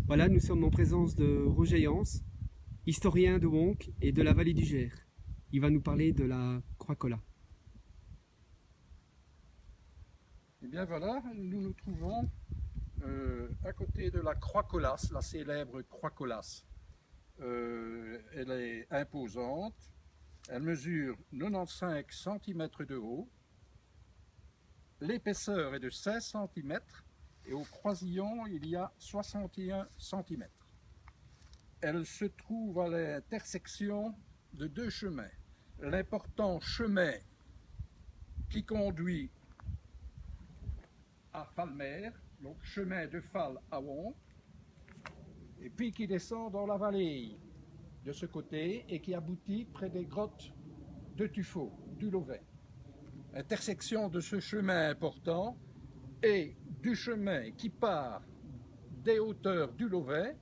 Voilà, nous sommes en présence de Roger Yance, historien de Wonk et de la vallée du Gers. Il va nous parler de la Croix-Colla. Et bien voilà, nous nous trouvons à côté de la Croix Colas, la célèbre Croix Colas. Elle est imposante, elle mesure 95 cm de haut, l'épaisseur est de 16 cm et au croisillon il y a 61 cm. Elle se trouve à l'intersection de deux chemins. L'important chemin qui conduit à Falmer, donc chemin de Fal à Wonk, et puis qui descend dans la vallée de ce côté et qui aboutit près des grottes de Tuffeau, du Lovin. Intersection de ce chemin important et du chemin qui part des hauteurs du Lovin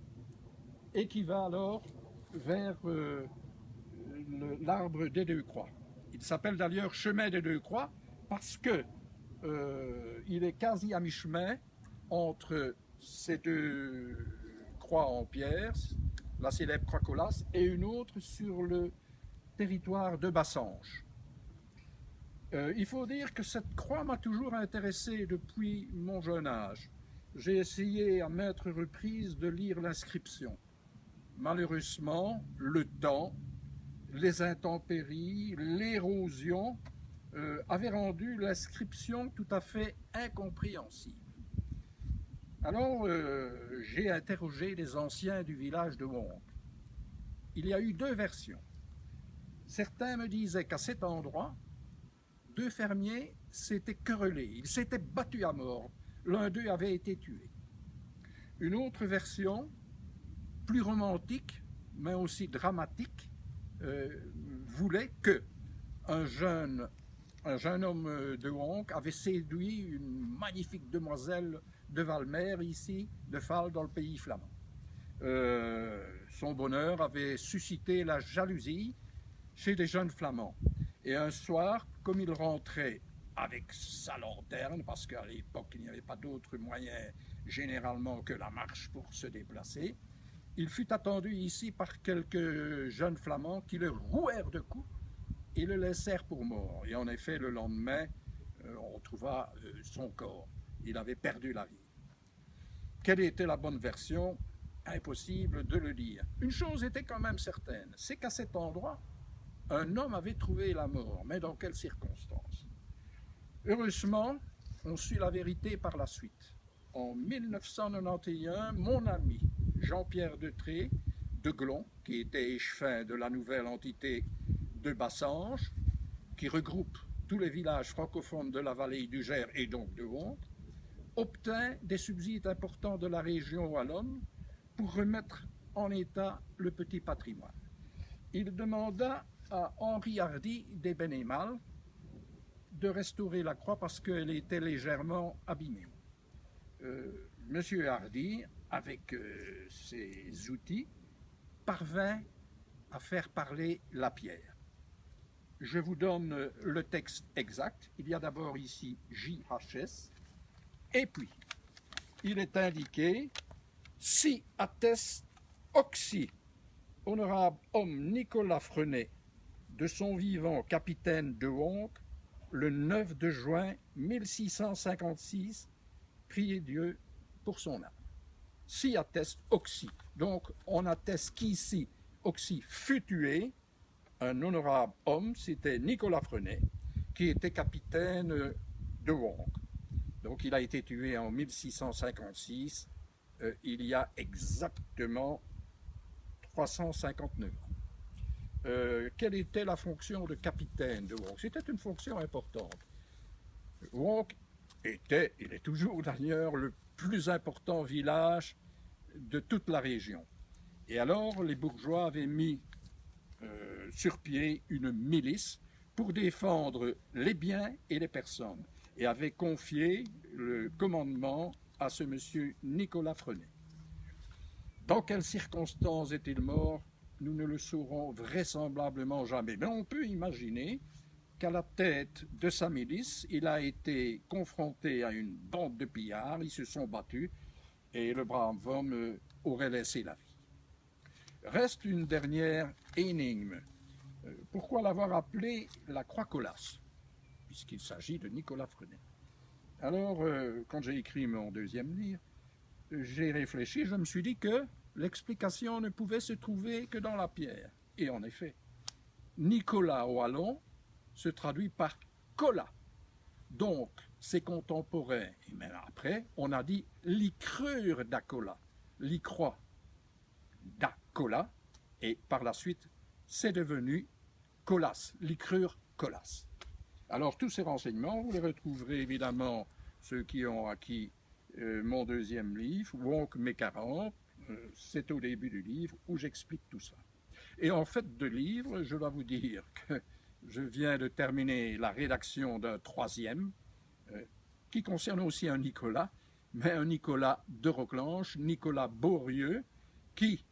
et qui va alors vers l'arbre des deux croix. Il s'appelle d'ailleurs chemin des deux croix parce que il est quasi à mi-chemin entre ces deux croix en pierre, la célèbre croix Colas, et une autre sur le territoire de Bassange. Il faut dire que cette croix m'a toujours intéressé depuis mon jeune âge. J'ai essayé à maintes reprises de lire l'inscription. Malheureusement, le temps, les intempéries, l'érosion avaient rendu l'inscription tout à fait incompréhensible. Alors, j'ai interrogé les anciens du village de Wonk. Il y a eu deux versions. Certains me disaient qu'à cet endroit, deux fermiers s'étaient querellés, ils s'étaient battus à mort. L'un d'eux avait été tué. Une autre version, plus romantique, mais aussi dramatique, voulait que un jeune homme de Wonk avait séduit une magnifique demoiselle de Valmer, ici, de Fal, dans le pays flamand. Son bonheur avait suscité la jalousie chez des jeunes flamands. Et un soir, comme il rentrait avec sa lanterne, parce qu'à l'époque il n'y avait pas d'autre moyen généralement que la marche pour se déplacer, il fut attendu ici par quelques jeunes flamands qui le rouèrent de coups et le laissèrent pour mort. Et en effet, le lendemain, on trouva son corps. Il avait perdu la vie. Quelle était la bonne version? Impossible de le dire. Une chose était quand même certaine, c'est qu'à cet endroit, un homme avait trouvé la mort, mais dans quelles circonstances? Heureusement, on sut la vérité par la suite. En 1991, mon ami Jean-Pierre Detré de Glon, qui était échevin de la nouvelle entité de Bassange, qui regroupe tous les villages francophones de la vallée du Gers et donc de Wonk, obtint des subsides importants de la région wallonne pour remettre en état le petit patrimoine. Il demanda à Henri Hardy des Bénémals de restaurer la croix parce qu'elle était légèrement abîmée. Monsieur Hardy, avec ses outils, parvint à faire parler la pierre. Je vous donne le texte exact. Il y a d'abord ici JHS, et puis il est indiqué si atteste Oxy, honorable homme Nicolas Frenet, de son vivant capitaine de Wonk, le 9 de juin 1656, priez Dieu pour son âme. Si atteste Oxy. Donc on atteste qu'ici Oxy fut tué, un honorable homme, c'était Nicolas Frenet, qui était capitaine de Wonk. Donc il a été tué en 1656, il y a exactement 359 ans. Quelle était la fonction de capitaine de Wonk? C'était une fonction importante. Wonk était, il est toujours d'ailleurs, le plus important village de toute la région. Et alors les bourgeois avaient mis sur pied une milice pour défendre les biens et les personnes et avaient confié le commandement à ce monsieur Nicolas Frenet. Dans quelles circonstances est-il mort? Nous ne le saurons vraisemblablement jamais. Mais on peut imaginer qu'à la tête de sa milice, il a été confronté à une bande de pillards, ils se sont battus, et le brave homme aurait laissé la vie. Reste une dernière énigme. Pourquoi l'avoir appelé la croix Colas, puisqu'il s'agit de Nicolas Freinet? Alors, quand j'ai écrit mon deuxième livre, j'ai réfléchi, je me suis dit que l'explication ne pouvait se trouver que dans la pierre. Et en effet, Nicolas wallon se traduit par cola. Donc, ses contemporains, et même après, on a dit l'icrure d'Acola, l'icroix d'Acola, et par la suite, c'est devenu Colas, l'icrure Colas. Alors, tous ces renseignements, vous les retrouverez évidemment, ceux qui ont acquis mon deuxième livre, Wonk mes 40, c'est au début du livre où j'explique tout ça. Et en fait de livre, je dois vous dire que je viens de terminer la rédaction d'un troisième, qui concerne aussi un Nicolas, mais un Nicolas de Rocklanche, Nicolas Beaurieux, qui,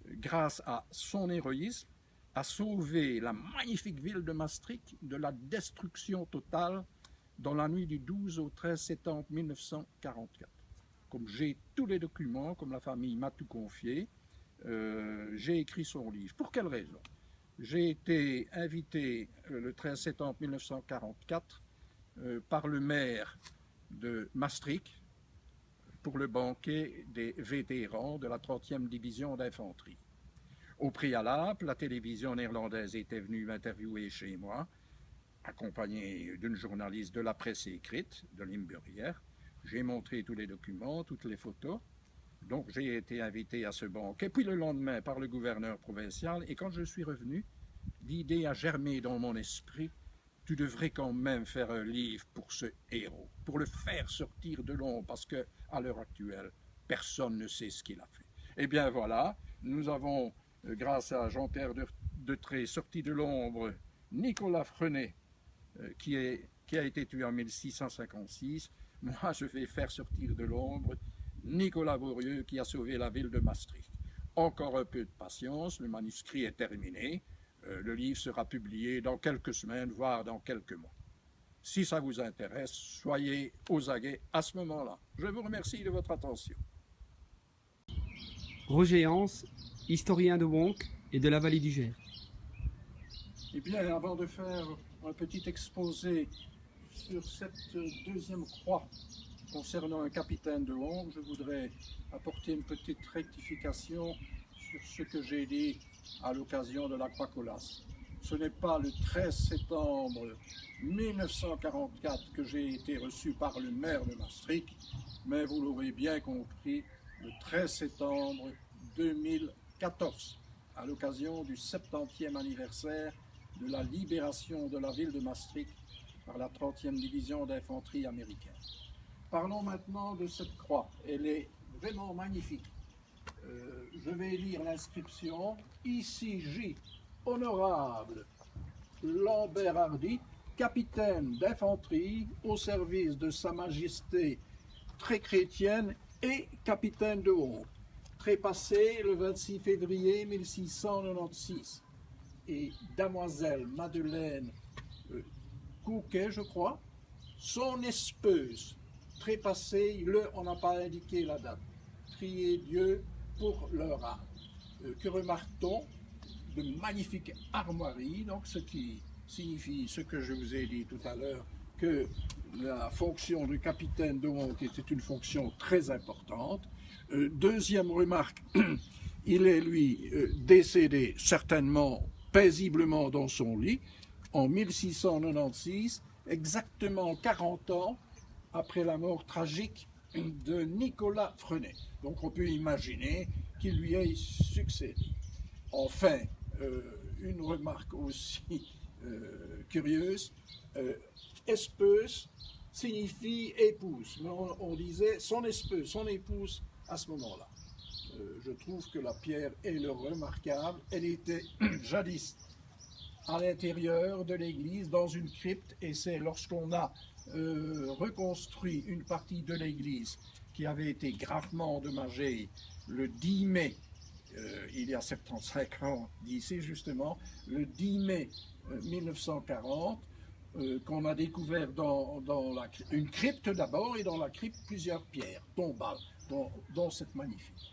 grâce à son héroïsme, a sauvé la magnifique ville de Maastricht de la destruction totale dans la nuit du 12 au 13 septembre 1944. Comme j'ai tous les documents, comme la famille m'a tout confié, j'ai écrit son livre. Pour quelle raison? J'ai été invité le 13 septembre 1944 par le maire de Maastricht pour le banquet des vétérans de la 30e division d'infanterie. Au préalable, la télévision néerlandaise était venue m'interviewer chez moi, accompagnée d'une journaliste de la presse écrite, de Limburger. J'ai montré tous les documents, toutes les photos. Donc j'ai été invité à ce banquet. Puis le lendemain, par le gouverneur provincial. Et quand je suis revenu, l'idée a germé dans mon esprit. Tu devrais quand même faire un livre pour ce héros, pour le faire sortir de l'ombre, parce qu'à l'heure actuelle, personne ne sait ce qu'il a fait. Eh bien voilà, nous avons, grâce à Jean-Pierre Detré, sorti de l'ombre Nicolas Freinet, qui a été tué en 1656. Moi, je vais faire sortir de l'ombre Nicolas Beaurieux, qui a sauvé la ville de Maastricht. Encore un peu de patience, le manuscrit est terminé. Le livre sera publié dans quelques semaines, voire dans quelques mois. Si ça vous intéresse, soyez aux aguets à ce moment-là. Je vous remercie de votre attention. Roger Hans, historien de Wonk et de la vallée du Gers. Eh bien, avant de faire un petit exposé sur cette deuxième croix concernant un capitaine de Wonk, je voudrais apporter une petite rectification sur ce que j'ai dit à l'occasion de la croix Colas. Ce n'est pas le 13 septembre 1944 que j'ai été reçu par le maire de Maastricht, mais vous l'aurez bien compris, le 13 septembre 2014, à l'occasion du 70e anniversaire de la libération de la ville de Maastricht par la 30e division d'infanterie américaine. Parlons maintenant de cette croix. Elle est vraiment magnifique. Je vais lire l'inscription. Ici J. Honorable Lambert Hardy, capitaine d'infanterie au service de Sa Majesté très chrétienne et capitaine de Wonk, trépassé le 26 février 1696. Et Damoiselle Madeleine Couquet, je crois, son espouse, trépassée, on n'a pas indiqué la date. Priez Dieu pour leur âme. Que remarque-t-on? De magnifiques armoiries, donc ce qui signifie ce que je vous ai dit tout à l'heure, que la fonction du capitaine de Wonk était une fonction très importante. Deuxième remarque, il est lui décédé certainement paisiblement dans son lit en 1696, exactement 40 ans après la mort tragique de Nicolas Freinet. Donc on peut imaginer qu'il lui ait succédé. Enfin, une remarque aussi curieuse, espouse signifie épouse, mais on disait son espouse, son épouse à ce moment-là. Je trouve que la pierre est le remarquable. Elle était jadis à l'intérieur de l'église, dans une crypte, et c'est lorsqu'on a reconstruit une partie de l'église qui avait été gravement endommagée le 10 mai, il y a 75 ans d'ici justement, le 10 mai 1940, qu'on a découvert dans une crypte d'abord, et dans la crypte plusieurs pierres tombales. dans cette magnifique.